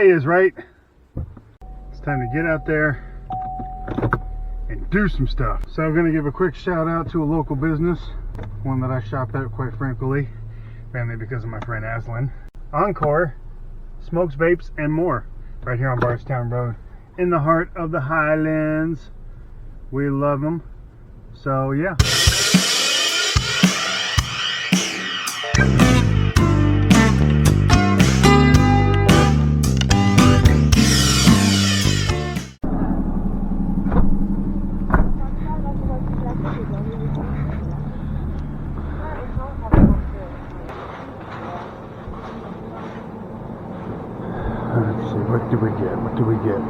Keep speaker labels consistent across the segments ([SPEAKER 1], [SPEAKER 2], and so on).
[SPEAKER 1] say is, right? It's time to get out there and do some stuff. So I'm gonna give a quick shout out to a local business, one that I shop at quite frankly, mainly because of my friend Aslan. Encore smokes, vapes, and more, right here on Bardstown Road, in the heart of the Highlands. We love them. So yeah. Let's see, what do we get? What do we get?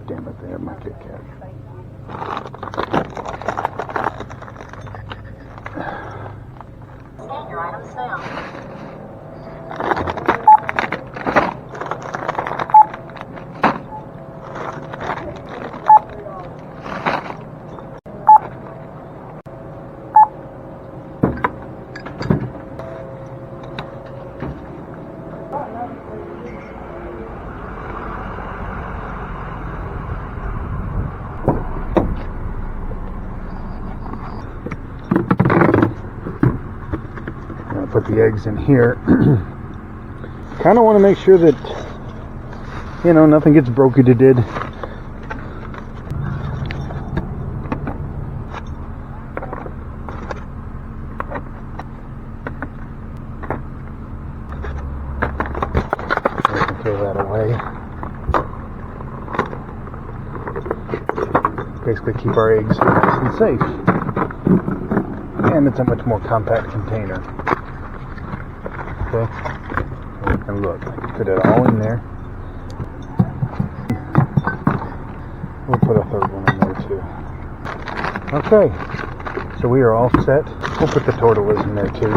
[SPEAKER 1] Damn it, they have my Kit Kat.
[SPEAKER 2] Scan your items now.
[SPEAKER 1] Put the eggs in here. Kind of want to make sure that, you know, nothing gets broken to did. Throw that away. Basically keep our eggs nice and safe. And it's a much more compact container. Okay. And look, I can fit it all in there. We'll put a third one in there too. Okay. So we are all set. We'll put the tortillas in there too.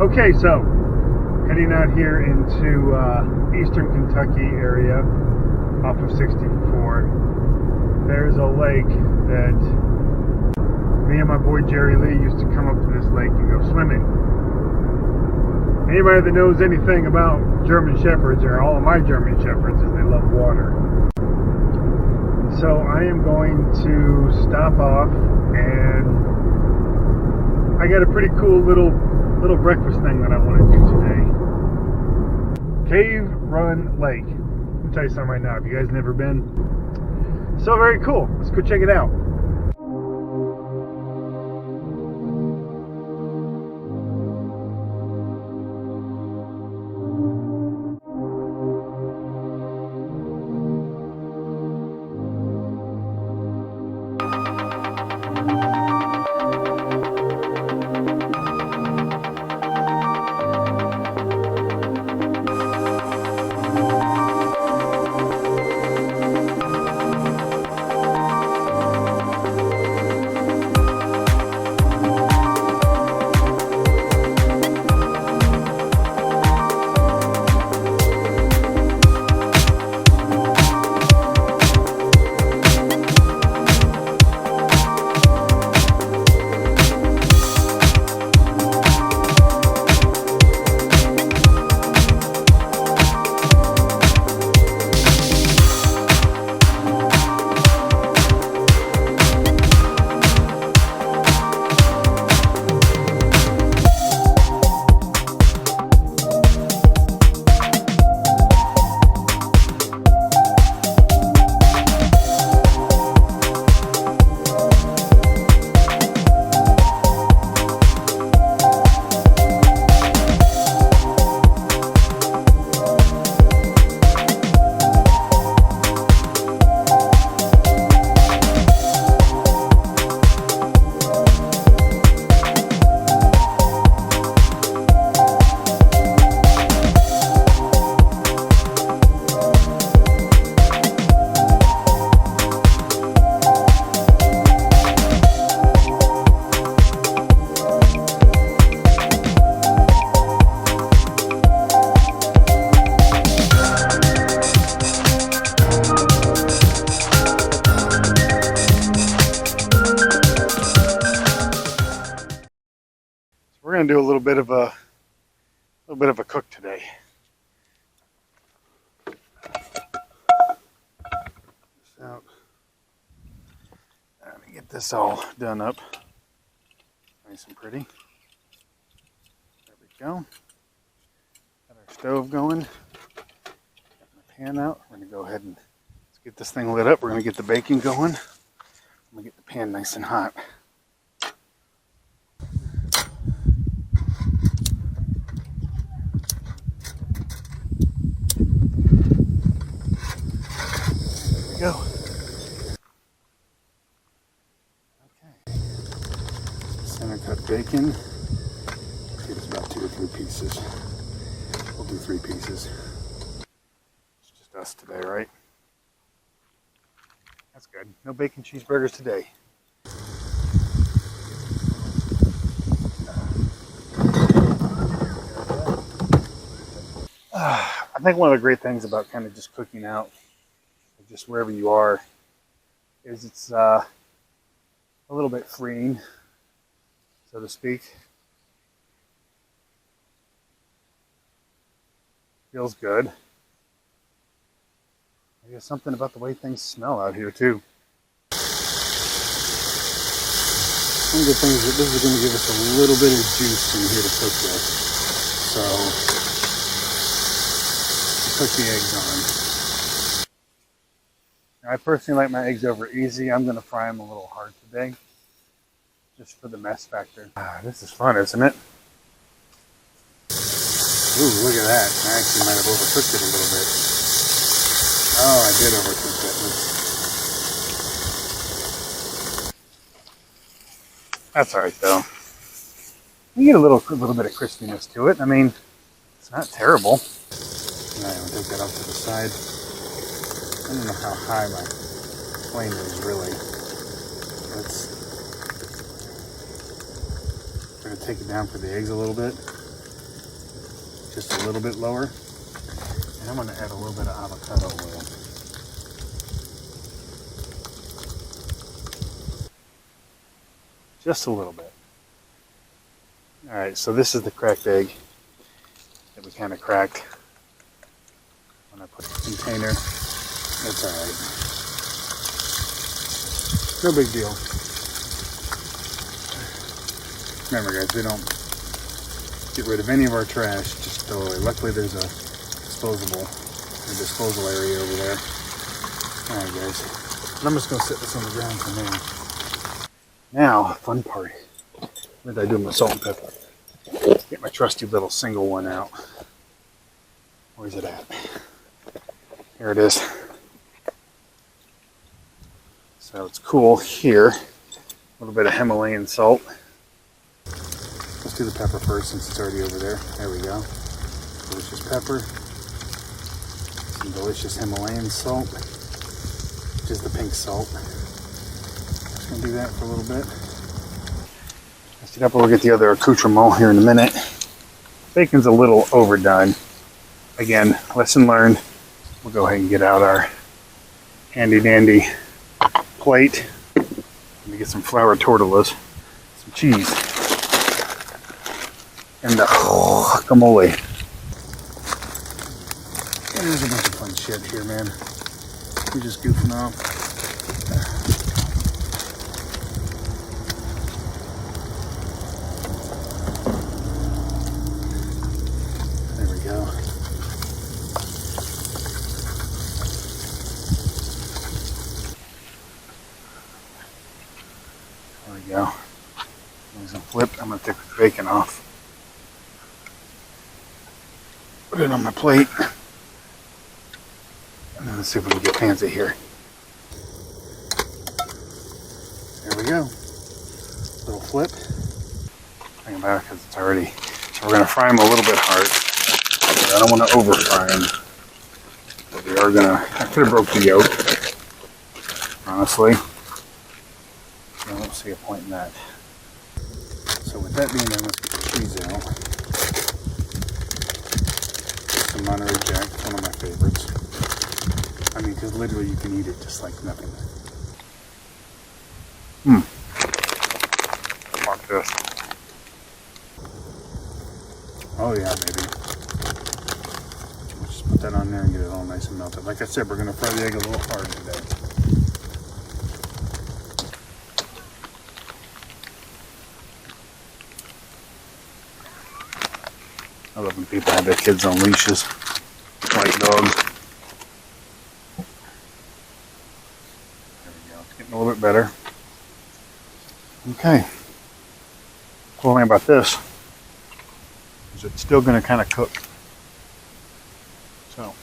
[SPEAKER 1] Okay, so heading out here into eastern Kentucky area off of 64. There's a lake that me and my boy Jerry Lee used to come up to this lake and go swimming. Anybody that knows anything about German Shepherds, or all of my German Shepherds, is they love water. So I am going to stop off, and I got a pretty cool little breakfast thing that I want to do today. Cave Run Lake. Let me tell you something right now. If you guys never been, so very cool. Let's go check it out. gonna do a little bit of a cook today. Out. Let me get this all done up, nice and pretty. There we go. Got our stove going. Got my pan out. We're gonna go ahead and let's get this thing lit up. We're gonna get the bacon going. I'm gonna get the pan nice and hot. Go. Okay. Center cut bacon. It's about 2 or 3 pieces. We'll do 3 pieces. It's just us today, right? That's good. No bacon cheeseburgers today. I think one of the great things about kind of just cooking out, just wherever you are, is it's a little bit freeing, so to speak. Feels good. I guess something about the way things smell out here too. One of the things that this is going to give us a little bit of juice in here to cook with. So, put the eggs on. I personally like my eggs over easy. I'm going to fry them a little hard today, just for the mess factor. This is fun, isn't it? Ooh, look at that. I actually might have overcooked it a little bit. Oh, I did overcook that. That's alright though. You get a little bit of crispiness to it. I mean, it's not terrible. Alright, I'll take that off to the side. I don't know how high my flame is really. We're going to take it down for the eggs a little bit. Just a little bit lower. And I'm going to add a little bit of avocado oil. Just a little bit. Alright, so this is the cracked egg that we kind of cracked when I put the container. That's alright. No big deal. Remember guys, we don't get rid of any of our trash, just throw away. Luckily there's a disposal area over there. Alright guys, and I'm just going to set this on the ground for now. Now, fun part. What did I do with my salt and pepper? Get my trusty little single one out. Where's it at? Here it is. So it's cool here. A little bit of Himalayan salt. Let's do the pepper first since it's already over there. There we go. Delicious pepper. Some delicious Himalayan salt, which is the pink salt. Just gonna do that for a little bit. Let's get up and we'll get the other accoutrement here in a minute. Bacon's a little overdone. Again, lesson learned. We'll go ahead and get out our handy dandy plate. Let me get some flour tortillas, some cheese, and the guacamole. And there's a bunch of fun shit here, man. We're just goofing off. There we go. There we go. There's a flip. I'm going to take the bacon off. Put it on my plate. And then let's see if we can get fancy here. There we go. Little flip. Bring it back because it's already. So we're going to fry them a little bit hard. I don't want to over fry them. But we are going to. I could have broke the yolk. Honestly. I don't see a point in that. So with that being done, let's get the cheese out. Some Monterey Jack, it's one of my favorites. I mean, because literally you can eat it just like nothing. Fuck this. Oh yeah, baby. Just put that on there and get it all nice and melted. Like I said, we're gonna fry the egg a little hard today. I love when people have their kids on leashes, like dogs. There we go. It's getting a little bit better. Okay. Cool thing about this is it's still going to kind of cook. So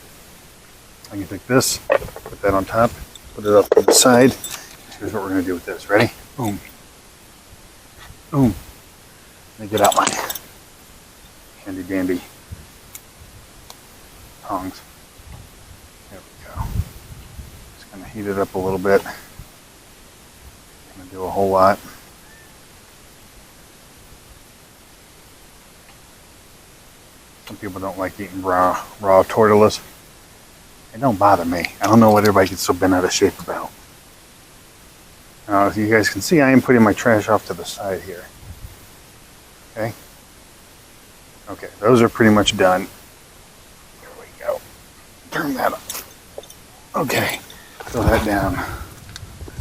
[SPEAKER 1] I can take this, put that on top, put it up to the side. Here's what we're going to do with this. Ready? Boom. Boom. Let me get out my handy dandy tongs. There we go. Just going to heat it up a little bit. I'm going to do a whole lot. Some people don't like eating raw tortillas. It don't bother me. I don't know what everybody gets so bent out of shape about. Now, as you guys can see, I am putting my trash off to the side here. Okay. Okay, those are pretty much done. There we go. Turn that up. Okay, throw that down.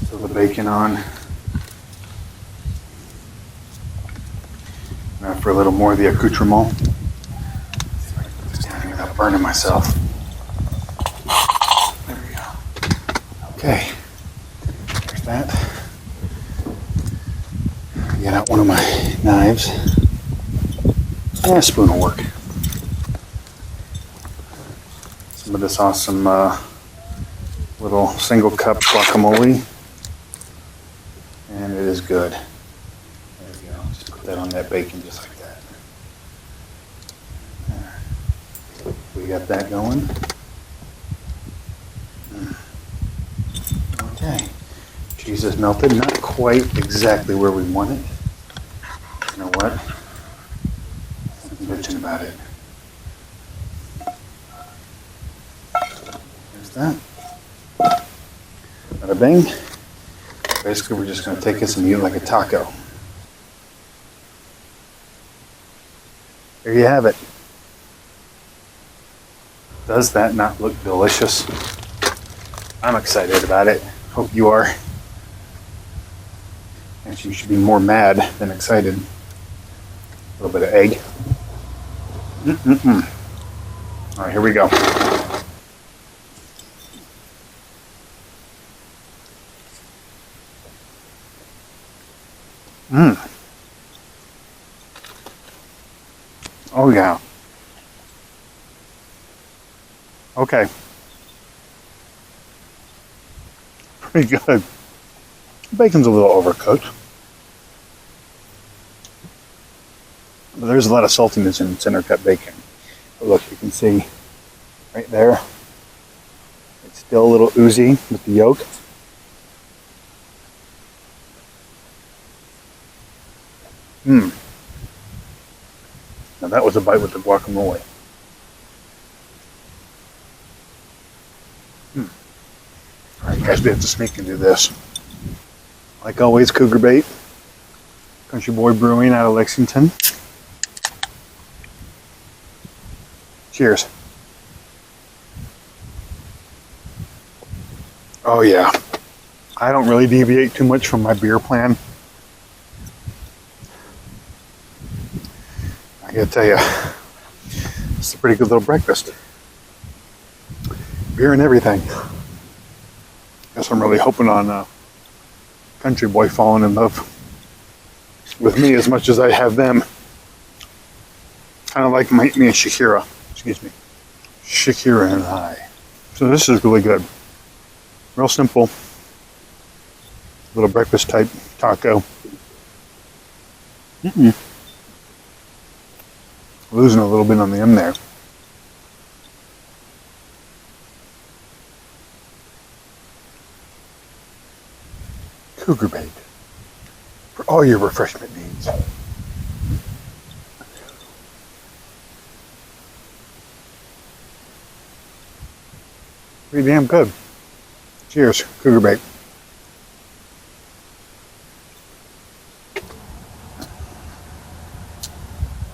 [SPEAKER 1] Throw the bacon on. Now for a little more of the accoutrement. Without burning myself. There we go. Okay, there's that. Get out one of my knives. And a spoon will work. Some of this awesome little single cup guacamole. And it is good. There we go. Just put that on that bacon just like that. There. We got that going. Okay. Cheese is melted. Not quite exactly where we want it. You know what? Bitching about it. There's that. Bada bing. Basically, we're just going to take this and eat it like a taco. There you have it. Does that not look delicious? I'm excited about it. Hope you are. And you should be more mad than excited. A little bit of egg. All right, here we go. Oh yeah. Okay. Pretty good. Bacon's a little overcooked. But there's a lot of saltiness in center cut bacon. But look, you can see right there, it's still a little oozy with the yolk. Now that was a bite with the guacamole. Alright guys, we have to sneak and do this. Like always, Cougar Bait. Country Boy Brewing out of Lexington. Cheers. Oh yeah. I don't really deviate too much from my beer plan. I gotta tell you, it's a pretty good little breakfast. Beer and everything. Guess I'm really hoping on Country Boy falling in love with me as much as I have them. Kind of like me and Shakira. Excuse me. Shakira and I. So this is really good. Real simple. Little breakfast type taco. Losing a little bit on the end there. Cougar Bait. For all your refreshment needs. Pretty damn good. Cheers, Cougar Bait.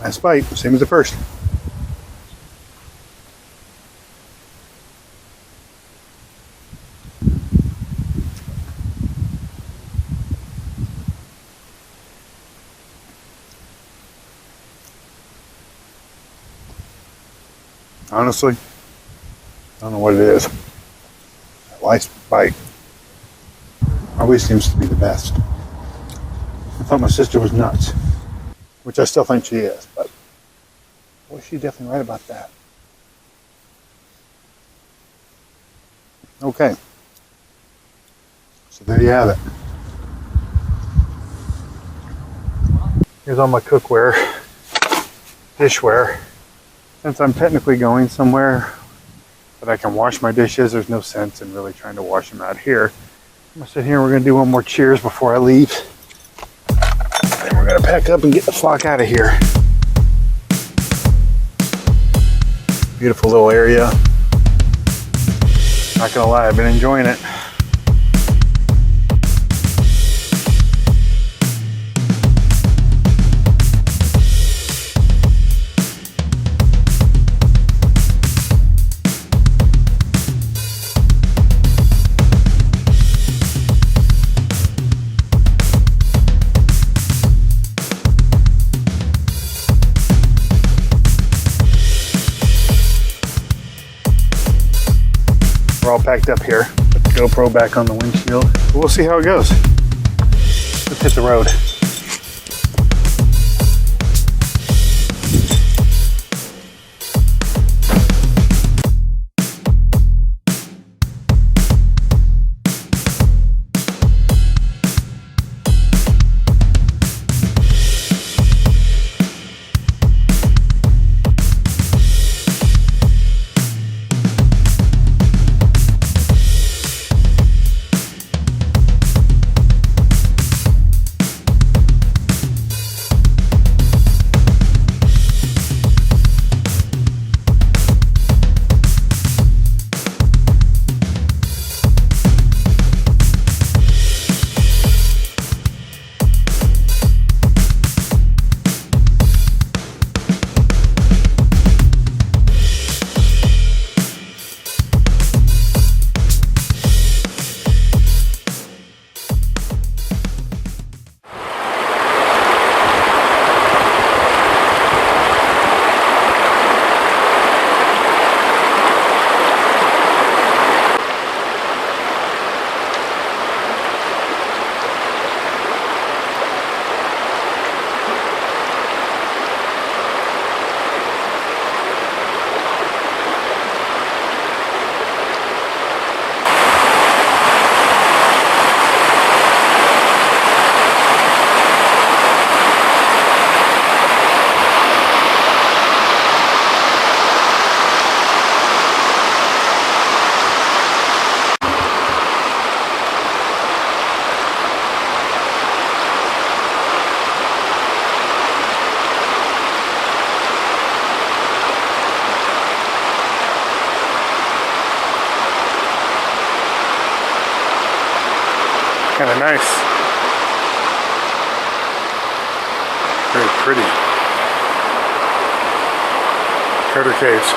[SPEAKER 1] Last bite, same as the first. Honestly, I don't know what it is. That lice bite always seems to be the best. I thought my sister was nuts, which I still think she is, but boy, she's definitely right about that. Okay, so there you have it. Here's all my cookware, dishware. Since I'm technically going somewhere that I can wash my dishes, there's no sense in really trying to wash them out here. I'm gonna sit here and we're gonna do one more cheers before I leave. Then we're gonna pack up and get the flock out of here. Beautiful little area. Not gonna lie, I've been enjoying it. We're all packed up here. Put the GoPro back on the windshield. But we'll see how it goes. Let's hit the road. Kind of nice. Very pretty. Carter Caves.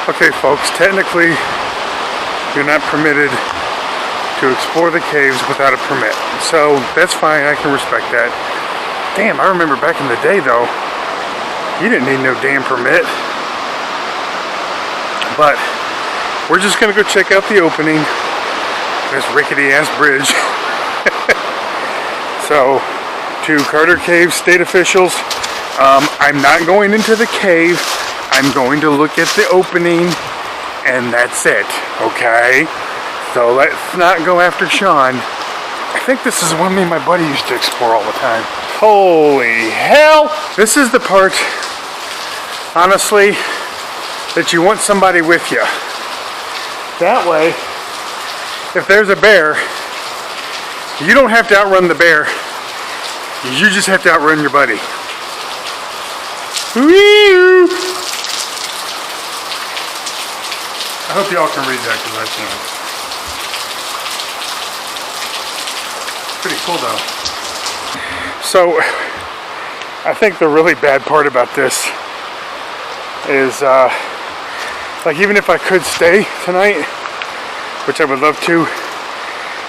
[SPEAKER 1] Okay folks, technically you're not permitted to explore the caves without a permit. So that's fine, I can respect that. Damn, I remember back in the day though, you didn't need no damn permit. But we're just gonna go check out the opening. This rickety ass bridge. So to Carter Cave state officials, I'm not going into the cave. I'm going to look at the opening, and that's it, okay? So let's not go after Sean. I think this is one me and my buddy used to explore all the time. Holy hell! This is the part, honestly, that you want somebody with you. That way, if there's a bear, you don't have to outrun the bear. You just have to outrun your buddy. Woo! I hope y'all can read that because I can't. Pretty cool though. So, I think the really bad part about this is, like, even if I could stay tonight, which I would love to,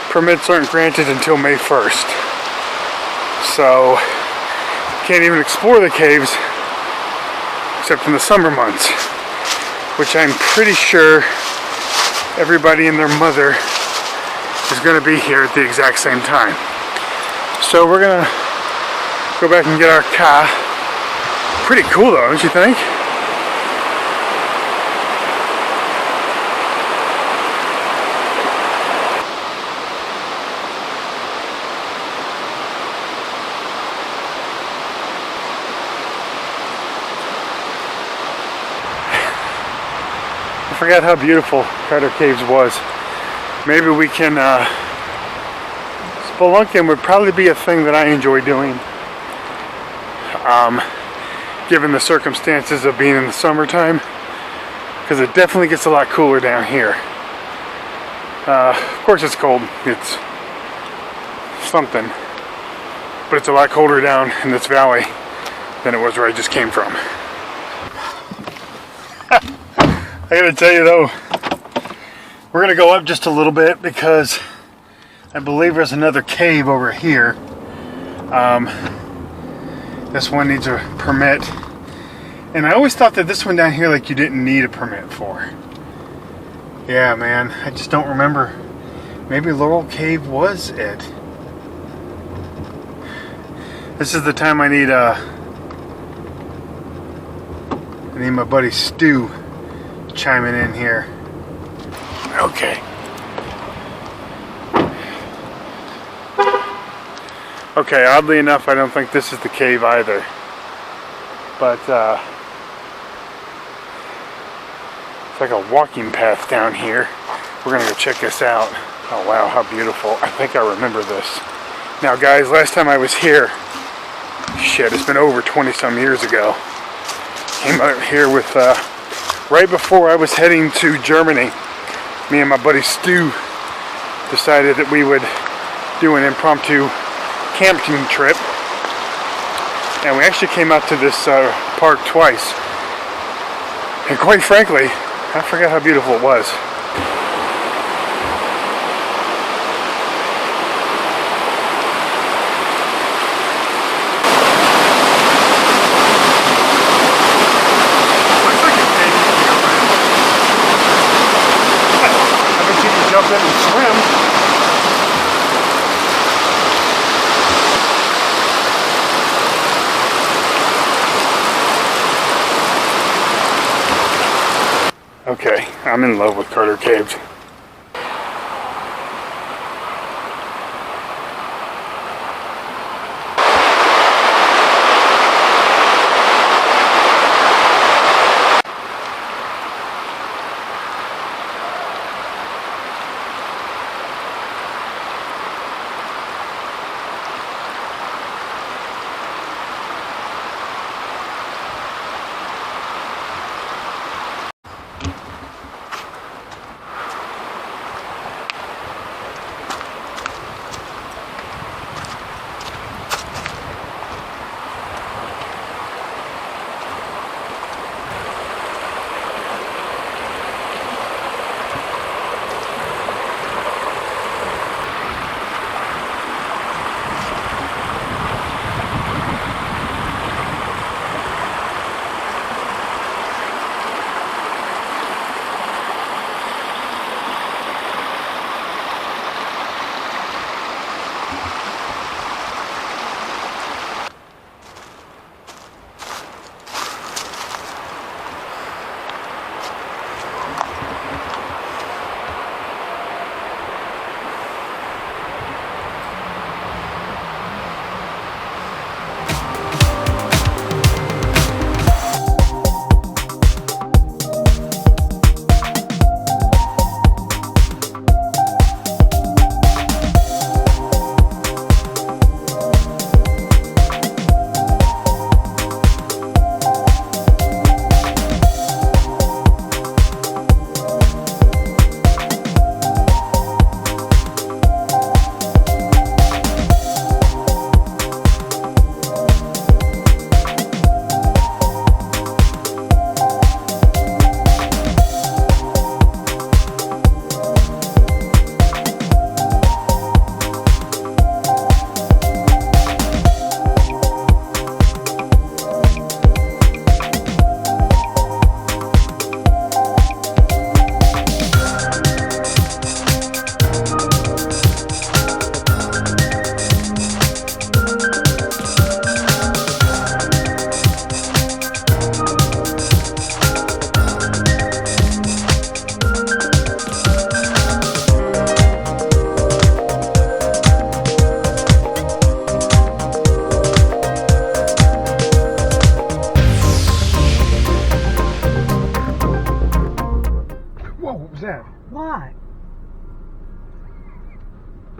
[SPEAKER 1] permits aren't granted until May 1st. So, can't even explore the caves except in the summer months, which I'm pretty sure everybody and their mother is going to be here at the exact same time. So we're going to go back and get our car. Pretty cool though, don't you think? I forgot how beautiful Carter Caves was. Maybe we can, spelunking would probably be a thing that I enjoy doing. Given the circumstances of being in the summertime, because it definitely gets a lot cooler down here. Of course it's cold, it's something, but it's a lot colder down in this valley than it was where I just came from. I gotta tell you though, we're gonna go up just a little bit because I believe there's another cave over here. This one needs a permit, and I always thought that this one down here, like, you didn't need a permit for. Yeah, man, I just don't remember. Maybe Laurel Cave was it. This is the time I need my buddy Stu chiming in here. Okay. Okay, oddly enough, I don't think this is the cave either. But, it's like a walking path down here. We're gonna go check this out. Oh wow, how beautiful. I think I remember this. Now guys, last time I was here, shit, it's been over 20 some years ago. Came out here with, right before I was heading to Germany. Me and my buddy Stu decided that we would do an impromptu camping trip, and we actually came out to this park twice, and quite frankly, I forgot how beautiful it was. Looks like a cave. I bet you can jump in and swim. Okay, I'm in love with Carter Caves.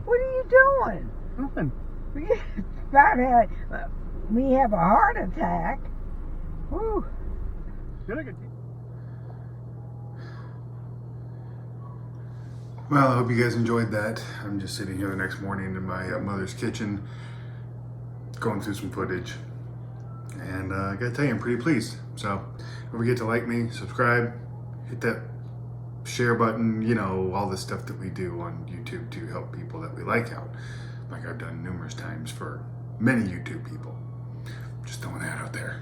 [SPEAKER 2] What are you doing?
[SPEAKER 1] Nothing.
[SPEAKER 2] About had me have a heart attack. Whew.
[SPEAKER 1] Well, I hope you guys enjoyed that. I'm just sitting here the next morning in my mother's kitchen, going through some footage. And I gotta tell you, I'm pretty pleased. So don't forget to like me, subscribe, hit that share button, you know, all the stuff that we do on YouTube to help people that we like out. Like I've done numerous times for many YouTube people. Just throwing that out there.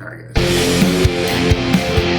[SPEAKER 1] All right, guys.